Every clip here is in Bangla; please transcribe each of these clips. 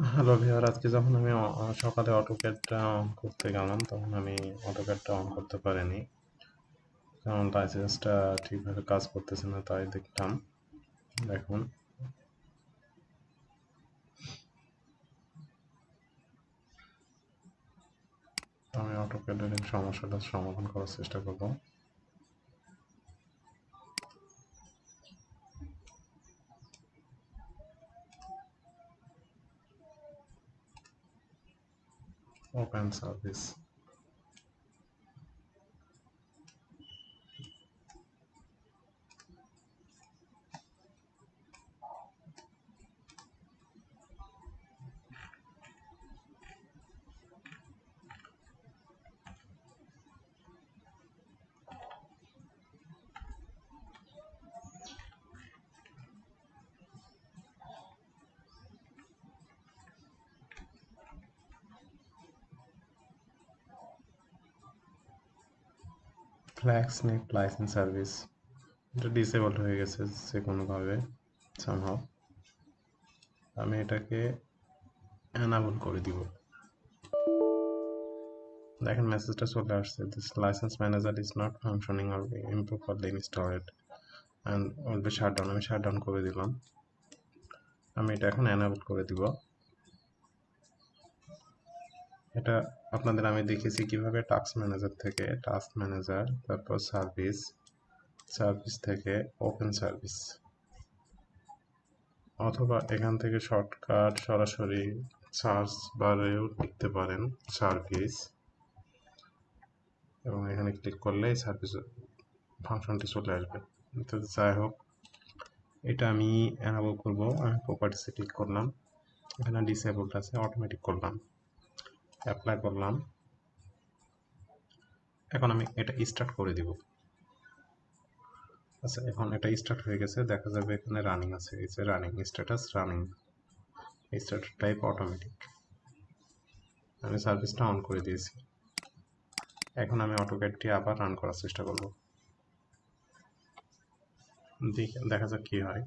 হ্যালো ভিউয়ার, আজকে যখন আমি সকালে অটোক্যাডটা অন করতে গেলাম তখন আমি অটোক্যাডটা অন করতে পারিনি, কারণ লাইসেন্সটা ঠিকভাবে কাজ করতেছে না। তাই দেখলাম, দেখুন আমি অটোক্যাডের এই সমস্যাটা সমাধান করার চেষ্টা করব। Open service. FlexNet licence service, এটা ডিসেবল হয়ে গেছে যে কোনোভাবে সামহাও। আমি এটাকে এনাবল করে দিব। দেখেন মেসেজটা চলে আসছে, this license manager is not functioning or improperly installed and will be shut down. আমি শাট ডাউন করে দিলাম। আমি এটা এখন এনাবল করে দিব। এটা আপনাদের আমি দেখেছি কিভাবে টাস্ক ম্যানেজার থেকে টাস্ক ম্যানেজার, তারপর সার্ভিস, সার্ভিস থেকে ওপেন সার্ভিস, অথবা এখান থেকে শর্টকাট সরাসরি সার্চ বারেও লিখতে পারেন সার্ভিস, এবং এখানে ক্লিক করলে সার্ভিস ফাংশনটি চলে আসবে। তো যাই হোক, এটা আমি এনাবল করব। আমি প্রপার্টিসে ক্লিক করলাম, এখানে ডিসেবলড আছে, অটোমেটিক করলাম, অ্যাপ্লাই করলাম। এখন আমি এটা স্টার্ট করে দিব। আচ্ছা, এখন এটা স্টার্ট হয়ে গেছে, দেখা যাবে এখানে রানিং আছে, এই যে running status, running status type automatic. আমি সার্ভিসটা অন করে দিয়েছি। এখন আমি অটোক্যাডটি আবার রান করার চেষ্টা করব, দেখা যাক কি হয়।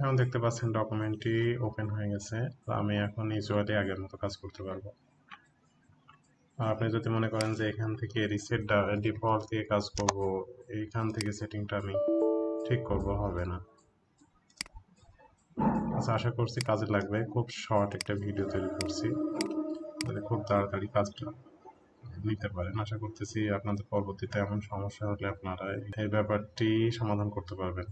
এখন দেখতে পাচ্ছেন ডকুমেন্টটি ওপেন হয়ে গেছে। তো আমি এখন ইউজুয়ালি আগের মতো কাজ করতে পারবো। আর আপনি যদি মনে করেন যে এখান থেকে রিসেট ডিফল্ট দিয়ে কাজ করব, এইখান থেকে সেটিংটা আমি ঠিক করব, হবে না। আচ্ছা, আশা করছি কাজে লাগবে। খুব শর্ট একটা ভিডিও তৈরি করছি, খুব তাড়াতাড়ি কাজটা নিতে পারেন। আশা করতেছি আপনাদের পরবর্তীতে এমন সমস্যা হলে আপনারা এই ব্যাপারটি সমাধান করতে পারবেন।